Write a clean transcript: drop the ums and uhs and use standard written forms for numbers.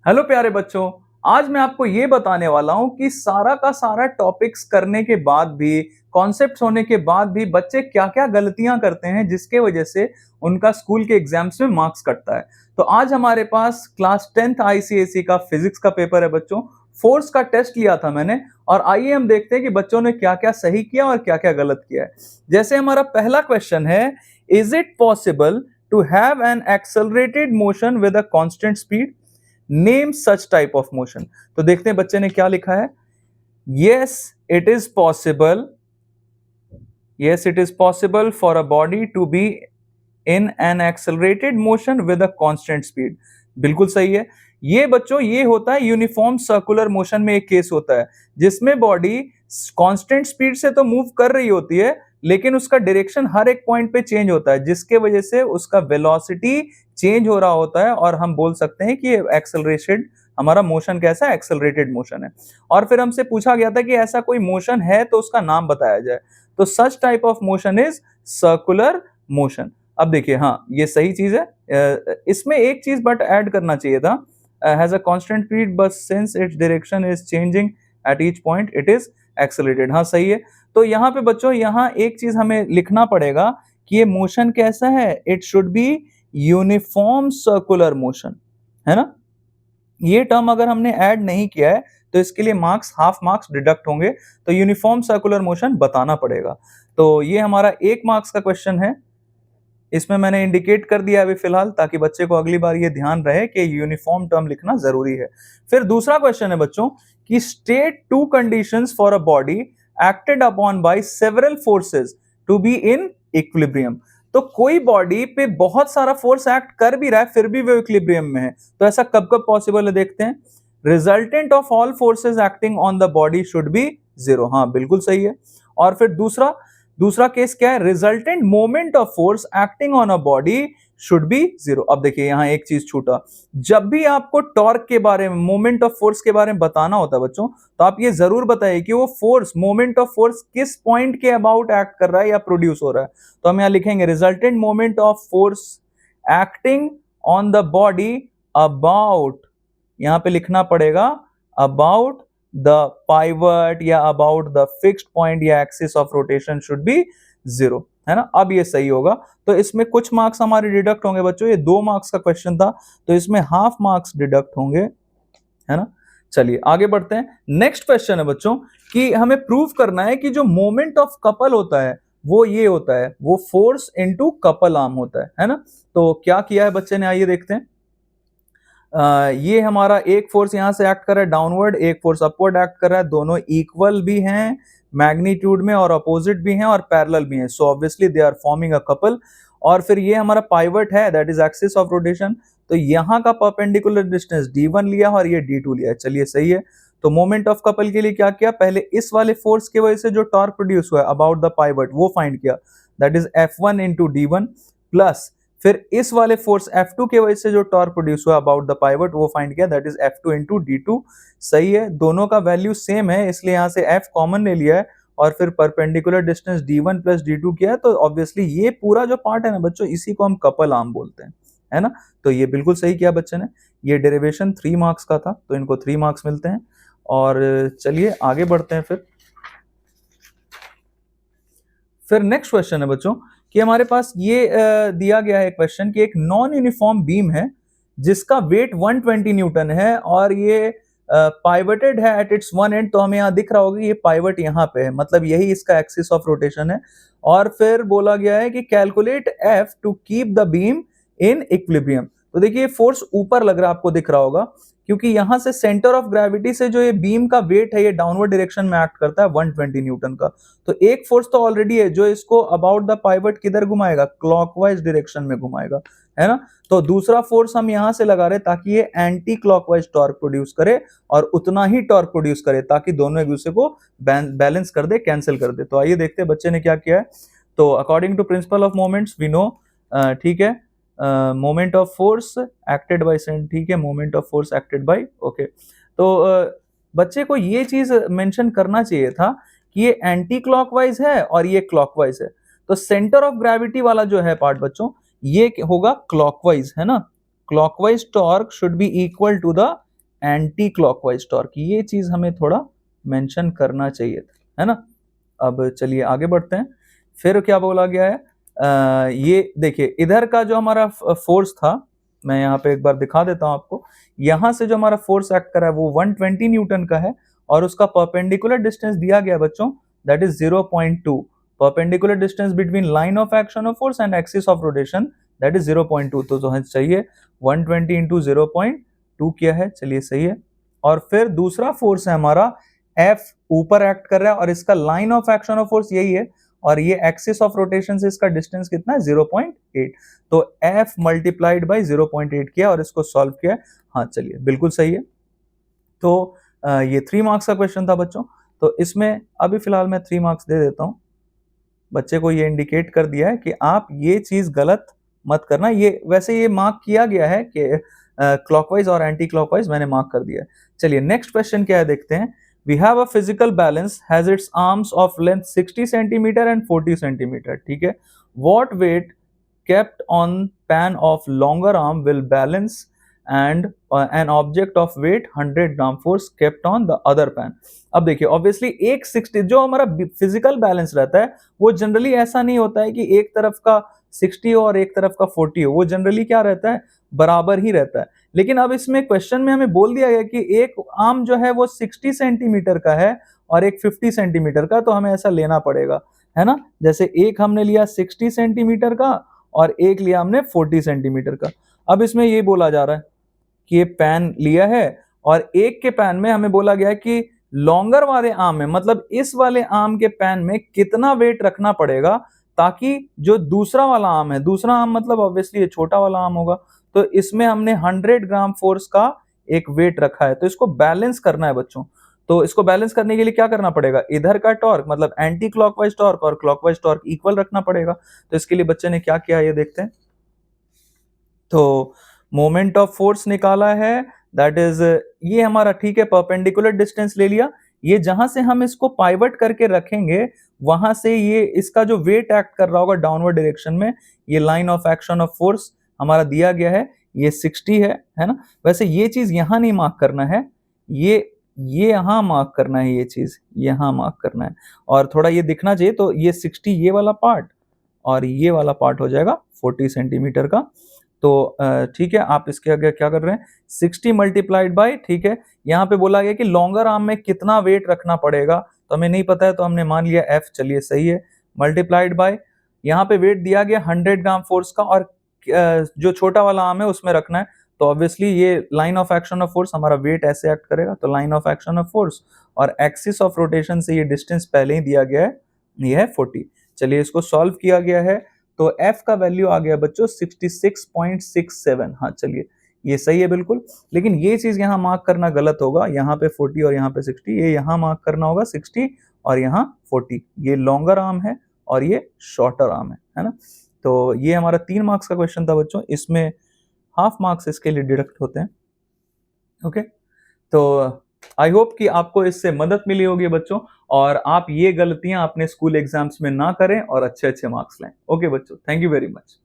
Hello प्यारे बच्चों, आज मैं आपको ये बताने वाला हूँ कि सारा का सारा टॉपिक्स करने के बाद भी, कॉन्सेप्ट्स होने के बाद भी बच्चे क्या-क्या गलतियां करते हैं जिसके वजह से उनका स्कूल के एग्जाम्स में मार्क्स कटता है। तो आज हमारे पास क्लास 10th आईसीएसई का फिजिक्स का पेपर है बच्चों। फोर्स का टेस्ट लिया था मैंने और आइए हम देखते हैं कि बच्चों ने क्या-क्या सही किया और क्या-क्या गलत किया है। जैसे हमारा पहला क्वेश्चन है, is it possible to have an accelerated motion with a constant speed? Name such type of motion. तो देखते हैं बच्चे ने क्या लिखा है। Yes it is possible, yes it is possible for a body to be in an accelerated motion with a constant speed। बिल्कुल सही है। ये बच्चों ये होता है यूनिफॉर्म सर्कुलर मोशन में एक केस होता है जिसमें बॉडी कांस्टेंट स्पीड से तो मूव कर रही होती है लेकिन उसका डायरेक्शन हर एक पॉइंट पे चेंज होता है जिसके वजह से उसका वेलोसिटी चेंज हो रहा होता है और हम बोल सकते हैं कि एक्सेलरेशन, हमारा मोशन कैसा है, एक्सेलरेटेड मोशन है। और फिर हमसे पूछा गया था कि ऐसा कोई मोशन है तो उसका नाम बताया जाए। तो सच type of motion is circular motion. अब देखिए, हाँ ये सही चीज है। इसमें एक चीज बट ऐड करना चाहिए था, has a constant speed but since its direction is changing at each point it is accelerated. हाँ सही है। तो यहाँ पे बच्चों यहाँ एक चीज हमें लिखना पड़ेगा कि ये मोशन कैसा है, it should be uniform circular motion, है ना। ये टर्म अगर हमने ऐड नहीं किया है तो इसके लिए मार्क्स, हाफ मार्क्स डिडक्ट होंगे। तो यूनिफॉर्म सर्कुलर मोशन बताना पड़ेगा। तो ये हमारा 1 मार्क्स का क्वेश्चन है। इसमें मैंने इंडिकेट कर दिया अभी फिलहाल ताकि बच्चे को अगली बार ये ध्यान रहे कि यूनिफॉर्म टर्म लिखना जरूरी है। फिर दूसरा क्वेश्चन है बच्चों कि state 2 conditions for a body acted upon by several forces to be in equilibrium. तो कोई बॉडी पे बहुत सारा फोर्स एक्ट कर भी रहा है फिर भी वो इक्विलिब्रियम में है, तो ऐसा कब कब पॉसिबल है देखते हैं। Resultant of all forces acting on the body should be 0। हाँ बिल्कुल सही है। और फिर दूसरा केस क्या है, resultant moment of force acting on a body should be 0। अब देखिए यहां एक चीज छूटा, जब भी आपको टॉर्क के बारे में, मोमेंट ऑफ फोर्स के बारे में बताना होता है बच्चों, तो आप ये जरूर बताइए कि वो फोर्स, मोमेंट ऑफ फोर्स किस पॉइंट के अबाउट एक्ट कर रहा है या प्रोड्यूस हो रहा है। तो हम यहां लिखेंगे resultant moment of force acting on the body about, यहां पे लिखना पड़ेगा अबाउट द पाइवट या अबाउट द फिक्स्ड पॉइंट या axis of rotation should be 0, है ना। अब ये सही होगा। तो इसमें कुछ मार्क्स हमारे डिडक्ट होंगे बच्चों। ये 2 मार्क्स का क्वेश्चन था तो इसमें हाफ मार्क्स डिडक्ट होंगे, है ना। चलिए आगे बढ़ते हैं। नेक्स्ट क्वेश्चन है बच्चों कि हमें प्रूव करना है कि जो मोमेंट ऑफ कपल होता है वो ये होता है, वो फोर्स इनटू कपल आर्म होता है ना। तो क्या किया है बच्चे ने, आइए देखते हैं। ये हमारा एक फोर्स यहां से एक्ट कर रहा है डाउनवर्ड, एक फोर्स अपवर्ड एक्ट कर रहा है। दोनों इक्वल भी हैं मैग्नीट्यूड में और अपोजिट भी हैं और पैरेलल भी हैं, so obviously they are forming a couple. और फिर ये हमारा पाइवट है, that is axis of rotation. तो यहाँ का परपेंडिकुलर डिस्टेंस d1 लिया और ये d2 लिया है। चलिए सही है। तो मोमेंट ऑफ कपल के लिए क्या किया, पहले इस वाले फोर्स की वजह से जो टॉर्क प्रोड्यूस हुआ है अबाउट द पाइवट वो फाइंड किया, that is F1 into d1, plus फिर इस वाले फोर्स F2 के वजह से जो टॉर्क प्रोड्यूस हुआ अबाउट द पाइवट वो फाइंड किया, that is F2 into d2। सही है, दोनों का वैल्यू सेम है इसलिए यहां से F कॉमन ले लिया है और फिर perpendicular distance d1 plus d2 किया है। तो ऑब्वियसली ये पूरा जो पार्ट है ना बच्चों, इसी को हम कपल आर्म बोलते हैं, है ना। तो ये बिल्कुल सही किया बच्चे ने। ये डेरिवेशन 3 मार्क्स का था तो इनको 3 मार्क्स मिलते हैं। और चलिए आगे बढ़ते हैं। फिर नेक्स्ट क्वेश्चन है बच्चों कि हमारे पास ये दिया गया है क्वेश्चन कि एक नॉन यूनिफॉर्म बीम है जिसका वेट 120 न्यूटन है और ये पाइवटेड है एट इट्स वन एंड। तो हमें यहाँ दिख रहा होगा ये पाइवट यहाँ पे है, मतलब यही इसका एक्सिस ऑफ रोटेशन है। और फिर बोला गया है कि calculate F two keep the beam in equilibrium. तो देखिए फोर्स ऊपर लग रहा है, आपको दिख रहा होगा, क्योंकि यहां से सेंटर ऑफ ग्रेविटी से जो ये बीम का वेट है ये डाउनवर्ड डायरेक्शन में एक्ट करता है 120 न्यूटन का। तो एक फोर्स तो ऑलरेडी है जो इसको अबाउट द पाइवट किधर घुमाएगा, क्लॉकवाइज डायरेक्शन में घुमाएगा, है ना। तो दूसरा फोर्स हम यहां से लगा रहे ताकि ये एंटी क्लॉकवाइज टॉर्क प्रोड्यूस करे और उतना ही टॉर्क प्रोड्यूस करे ताकि दोनों एक दूसरे को बैलेंस कर दे, कैंसिल कर दे। तो आइए देखते हैं बच्चे ने क्या किया है। तो according to principle of moments we know, ठीक है, moment of force acted by cent, ठीक है, moment of force acted by, okay. तो बच्चे को ये चीज मेंशन करना चाहिए था कि ये एंटी क्लॉकवाइज है और ये क्लॉकवाइज है। तो सेंटर ऑफ ग्रेविटी वाला जो है पार्ट बच्चों ये होगा क्लॉकवाइज, है ना। Clockwise torque should be equal to the anti clockwise torque, ये चीज हमें थोड़ा मेंशन करना चाहिए था, है ना। अब चलिए आगे बढ़ते हैं। फिर क्या बोला गया है, ये देखिए इधर का जो हमारा फोर्स था, मैं यहाँ पे एक बार दिखा देता हूँ आपको। यहाँ से जो हमारा फोर्स एक्ट कर रहा है वो 120 न्यूटन का है, और उसका परपेंडिकुलर डिस्टेंस दिया गया बच्चों, that is 0.2। Perpendicular distance between line of action of force and axis of rotation, that is 0.2। तो जो है चाहिए 120 इंटू 0.2 किया है, चलिए सही है। और फिर दूसरा फोर्स है हमारा F, ऊपर एक्ट कर रहा है और इसका line of action of force यही है, और ये एक्सिस ऑफ रोटेशन से इसका डिस्टेंस कितना है 0.8। तो F मल्टीप्लाइड बाई 0.8 किया और इसको सॉल्व किया। हाँ चलिए बिल्कुल सही है। तो ये 3 मार्क्स का क्वेश्चन था बच्चों। तो इसमें अभी फिलहाल मैं 3 मार्क्स दे देता हूं। बच्चे को ये इंडिकेट कर दिया है कि आप ये चीज गलत मत करना। ये वैसे ये मार्क किया गया है कि क्लॉकवाइज और एंटी क्लॉकवाइज मैंने मार्क कर दिया है। चलिए नेक्स्ट क्वेश्चन क्या है देखते हैं। We have a physical balance has its arms of length 60 centimetre and 40 centimetre, ठीक है। What weight kept on pan of longer arm will balance and an object of weight 100 gram force kept on the other pan। अब देखिए obviously एक 60 जो हमारा physical balance रहता है वो जनरली ऐसा नहीं होता है कि एक तरफ का 60 हो और एक तरफ का 40 हो, वो जनरली क्या रहता है, बराबर ही रहता है। लेकिन अब इसमें क्वेश्चन में हमें बोल दिया गया कि एक आर्म जो है वो 60 सेंटीमीटर का है और एक 50 सेंटीमीटर का, तो हमें ऐसा लेना पड़ेगा, है ना। जैसे एक हमने लिया 60 सेंटीमीटर का और एक लिया हमने 40 सेंटीमीटर का। अब इसमें ये बोला जा रहा है कि ये पैन लिया है और एक के पैन में हमें बोला गया है कि लॉन्गर वाले आर्म में, मतलब इस वाले आर्म के पैन में कितना वेट रखना पड़ेगा ताकि जो दूसरा वाला आर्म है, दूसरा आर्म मतलब ऑब्वियसली ये छोटा वाला आर्म होगा, तो इसमें हमने 100 ग्राम फोर्स का एक वेट रखा है। तो इसको बैलेंस करना है बच्चों। तो इसको बैलेंस करने के लिए क्या करना पड़ेगा, इधर का टॉर्क मतलब एंटी क्लॉकवाइज टॉर्क और क्लॉकवाइज टॉर्क इक्वल रखना पड़ेगा। तो इसके लिए बच्चे ने क्या किया ये देखते हैं। तो मोमेंट ऑफ फोर्स निकाला है, दैट इज ये हमारा, ठीक है, परपेंडिकुलर डिस्टेंस ले लिया। ये जहां से हम इसको पाइवट करके रखेंगे वहां से ये इसका जो वेट एक्ट कर रहा होगा डाउनवर्ड डायरेक्शन में, ये line of action of force हमारा दिया गया है, ये 60 है ना। वैसे ये चीज यहां नहीं मार्क करना है, ये यहां मार्क करना है, ये चीज यहां मार्क करना है, और थोड़ा ये दिखना चाहिए। तो ये 60 ये वाला पार्ट और ये वाला पार्ट हो जाएगा 40 सेंटीमीटर का। तो ठीक है, आप इसके आगे क्या कर रहे हैं, 60 मल्टीप्लाइड बाय, ठीक है, यहाँ पे बोला गया कि लॉन्गर आर्म में कितना वेट रखना पड़ेगा, तो हमें नहीं पता है तो हमने मान लिया F, चलिए सही है, मल्टीप्लाइड बाय, यहाँ पे वेट दिया गया 100 ग्राम फोर्स का, और जो छोटा वाला आर्म है उसमें रखना है। तो ऑब्वियसली ये line of action of force हमारा वेट ऐसे एक्ट करेगा, तो line of action of force और एक्सिस ऑफ रोटेशन से ये डिस्टेंस पहले ही दिया गया है, ये है 40। चलिए इसको सॉल्व किया गया है, तो F का वैल्यू आ गया बच्चों 66.67। हाँ चलिए ये सही है बिल्कुल, लेकिन ये चीज यहाँ मार्क करना गलत होगा, यहाँ पे 40 और यहाँ पे 60, ये यहाँ मार्क करना होगा 60 और यहाँ 40। ये लॉन्गर आर्म है और ये शॉर्टर आर्म है ना। तो ये हमारा 3 मार्क्स का क्वेश्चन था बच्चों, इसमें हाफ मार्क्स इसके लिए डिडक्ट होते हैं। ओके, तो आई होप कि आपको इससे मदद मिली होगी बच्चों, और आप ये गलतियां अपने स्कूल एग्जाम्स में ना करें और अच्छे अच्छे मार्क्स लाएं। ओके बच्चों, थैंक यू वेरी मच।